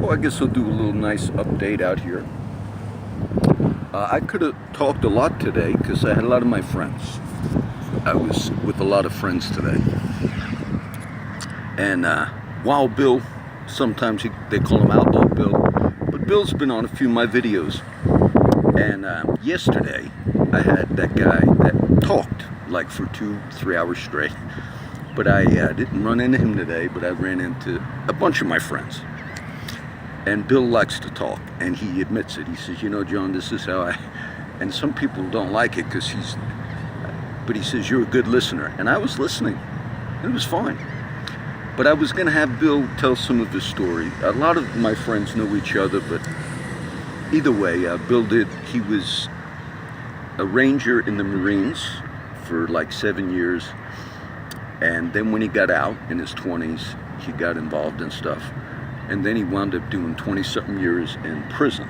Well, I guess I'll do a little nice update out here. I could have talked a lot today because I had a lot of my friends. I was with a lot of friends today. And Wild Bill, sometimes they call him Outlaw Bill, but Bill's been on a few of my videos. And yesterday, I had that guy that talked like for 2-3 hours straight. But I didn't run into him today, but I ran into a bunch of my friends. And Bill likes to talk, and he admits it. He says, you know, John, this is how I... And some people don't like it because but he says, you're a good listener. And I was listening. It was fine. But I was going to have Bill tell some of his story. A lot of my friends know each other, but either way, Bill did. He was a ranger in the Marines for like 7 years. And then when he got out in his 20s, he got involved in stuff. And then he wound up doing 20-something years in prison.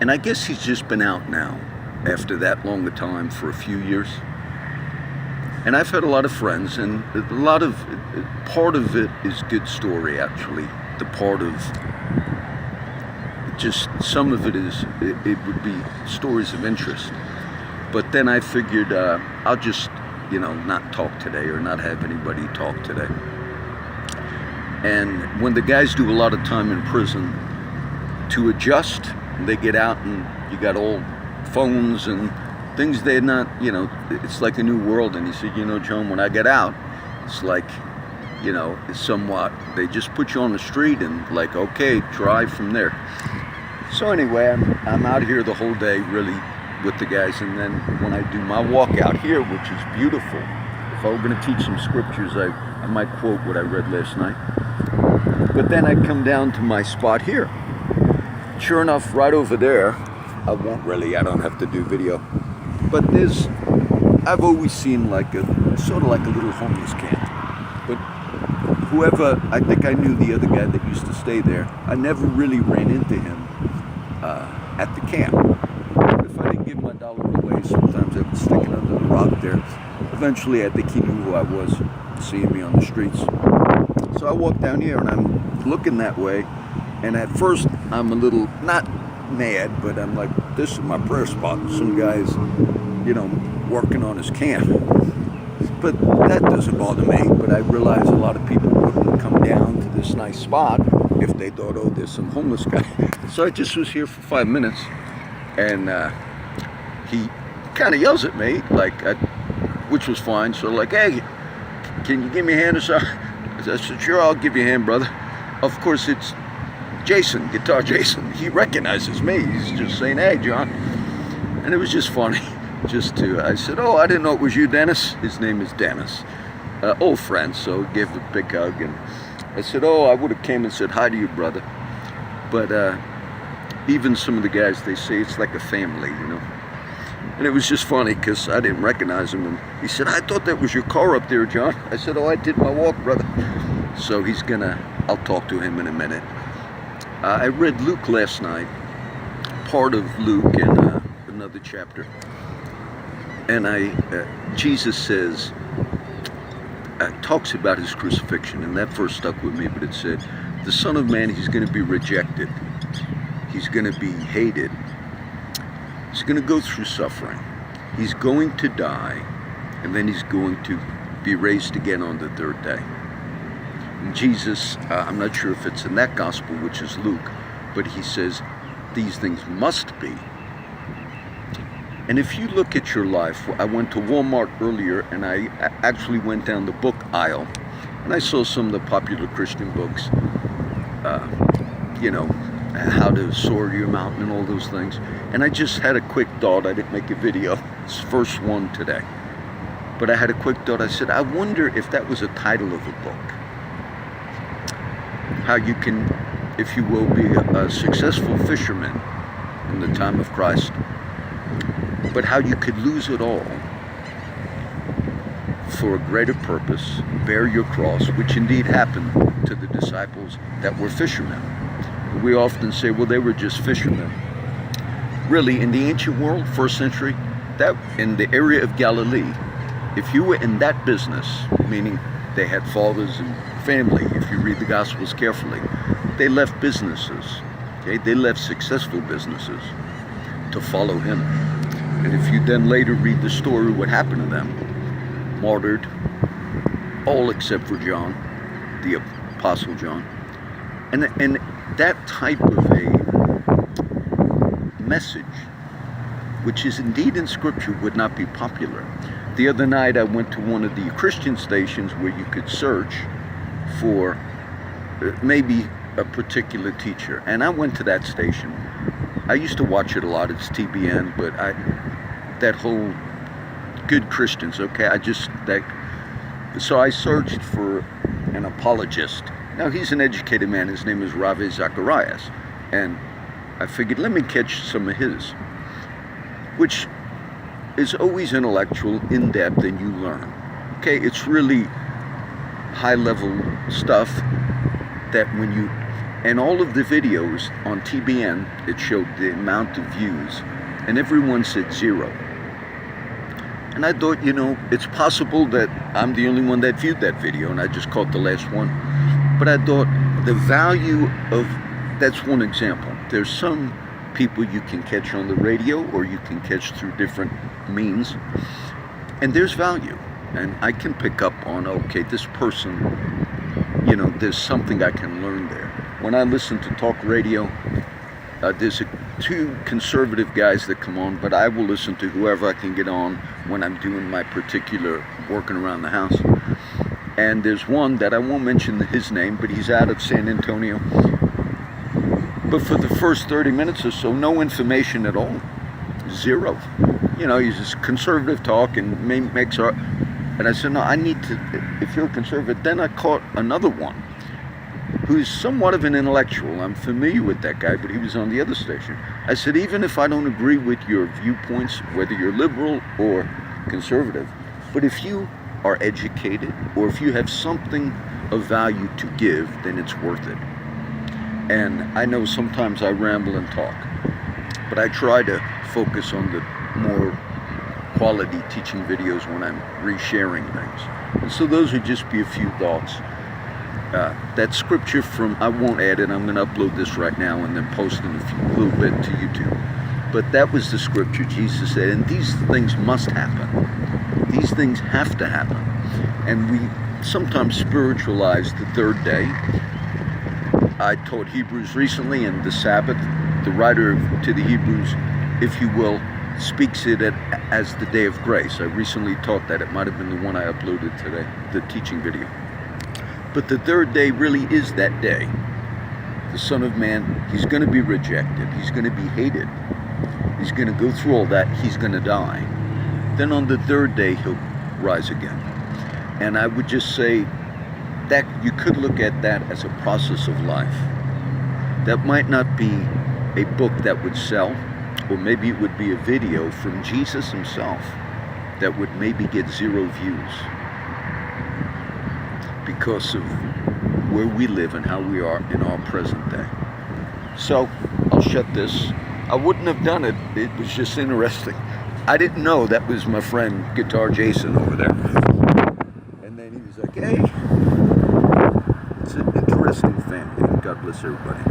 And I guess he's just been out now after that long a time for a few years. And I've had a lot of friends, and part of it is good story, actually. The part of just some of it is, it would be stories of interest. But then I figured I'll just, not talk today or not have anybody talk today. And when the guys do a lot of time in prison, to adjust, they get out and you got old phones and things they're not, it's like a new world. And he said, John, when I get out, it's like, it's somewhat, they just put you on the street and like, okay, drive from there. So anyway, I'm out here the whole day really with the guys. And then when I do my walk out here, which is beautiful, if I were going to teach some scriptures, I might quote what I read last night. But then I come down to my spot here. Sure enough, right over there, I don't have to do video. But I've always seen like sort of like a little homeless camp. But I think I knew the other guy that used to stay there. I never really ran into him at the camp. But if I didn't give my dollar away, sometimes I would stick it under the rock there. Eventually, I think he knew who I was, seeing me on the streets. So I walk down here and I'm looking that way. And at first, I'm a little, not mad, but I'm like, this is my prayer spot. Some guy's, working on his camp. But that doesn't bother me. But I realize a lot of people wouldn't come down to this nice spot if they thought, oh, there's some homeless guy. So I just was here for 5 minutes. And he kind of yells at me, which was fine. So like, hey, can you give me a hand or something? I said, sure, I'll give you a hand, brother. Of course, it's Jason, Guitar Jason. He recognizes me. He's just saying, hey, John. And it was just funny. I said, oh, I didn't know it was you, Dennis. His name is Dennis. Old friend, so gave him a big hug. And I said, oh, I would have came and said hi to you, brother. But even some of the guys, they say it's like a family, And it was just funny because I didn't recognize him. And he said, I thought that was your car up there, John. I said, oh, I did my walk, brother. So I'll talk to him in a minute. I read Luke last night, part of Luke in another chapter. And Jesus says, talks about his crucifixion. And that verse stuck with me, but it said, the Son of Man, he's going to be rejected. He's going to be hated. He's going to go through suffering. He's going to die, and then he's going to be raised again on the third day. And Jesus, I'm not sure if it's in that gospel, which is Luke, but he says these things must be. And if you look at your life, I went to Walmart earlier, and I actually went down the book aisle, and I saw some of the popular Christian books, how to soar your mountain and all those things. And I just had a quick thought. I didn't make a video. It's the first one today. But I had a quick thought. I said, I wonder if that was a title of a book. How you can, if you will, be a successful fisherman in the time of Christ. But how you could lose it all for a greater purpose, bear your cross, which indeed happened to the disciples that were fishermen. We often say, well, they were just fishermen. Really, in the ancient world, first century, that in the area of Galilee, if you were in that business, meaning they had fathers and family, if you read read the Gospels carefully, they left businesses. Okay, they left successful businesses to follow him. And if you then later read the story, what happened to them? Martyred, all except for John, the Apostle John. And that type of a message, which is indeed in Scripture, would not be popular. The other night I went to one of the Christian stations where you could search for maybe a particular teacher, and I went to that station. I used to watch it a lot. It's TBN, but that whole good Christians, okay, so I searched for an apologist. Now, he's an educated man. His name is Ravi Zacharias, and I figured, let me catch some of his, which is always intellectual, in-depth, and you learn. Okay, it's really high-level stuff that when you, and all of the videos on TBN, it showed the amount of views, and everyone said 0. And I thought, it's possible that I'm the only one that viewed that video, and I just caught the last one. But I thought the value of, that's one example. There's some people you can catch on the radio, or you can catch through different means, and there's value. And I can pick up on, okay, this person, there's something I can learn there. When I listen to talk radio, there's two conservative guys that come on, but I will listen to whoever I can get on when I'm doing my particular working around the house. And there's one that I won't mention his name, but he's out of San Antonio. But for the first 30 minutes or so, no information at all. 0. He's just conservative talk and makes art. And I said, no, I need to, if you're a conservative. Then I caught another one who's somewhat of an intellectual. I'm familiar with that guy, but he was on the other station. I said, even if I don't agree with your viewpoints, whether you're liberal or conservative, but if you are educated, or if you have something of value to give, then it's worth it. And I know sometimes I ramble and talk, but I try to focus on the more quality teaching videos when I'm resharing things. And so those would just be a few thoughts. That scripture from, I won't add it, I'm going to upload this right now and then post it in a little bit to YouTube. But that was the scripture Jesus said, and these things must happen. These things have to happen. And we sometimes spiritualize the third day. I taught Hebrews recently, and the Sabbath, the writer to the Hebrews, if you will, speaks it as the day of grace. I recently taught that. It might have been the one I uploaded today, the teaching video. But the third day really is that day. The Son of Man, he's going to be rejected. He's going to be hated. He's going to go through all that. He's going to die. Then on the third day, he'll rise again. And I would just say that you could look at that as a process of life. That might not be a book that would sell, or maybe it would be a video from Jesus himself that would maybe get 0 views because of where we live and how we are in our present day. So I'll shut this. I wouldn't have done it. It was just interesting. I didn't know that was my friend Guitar Jason over there. And then he was like, hey, it's an interesting family. God bless everybody.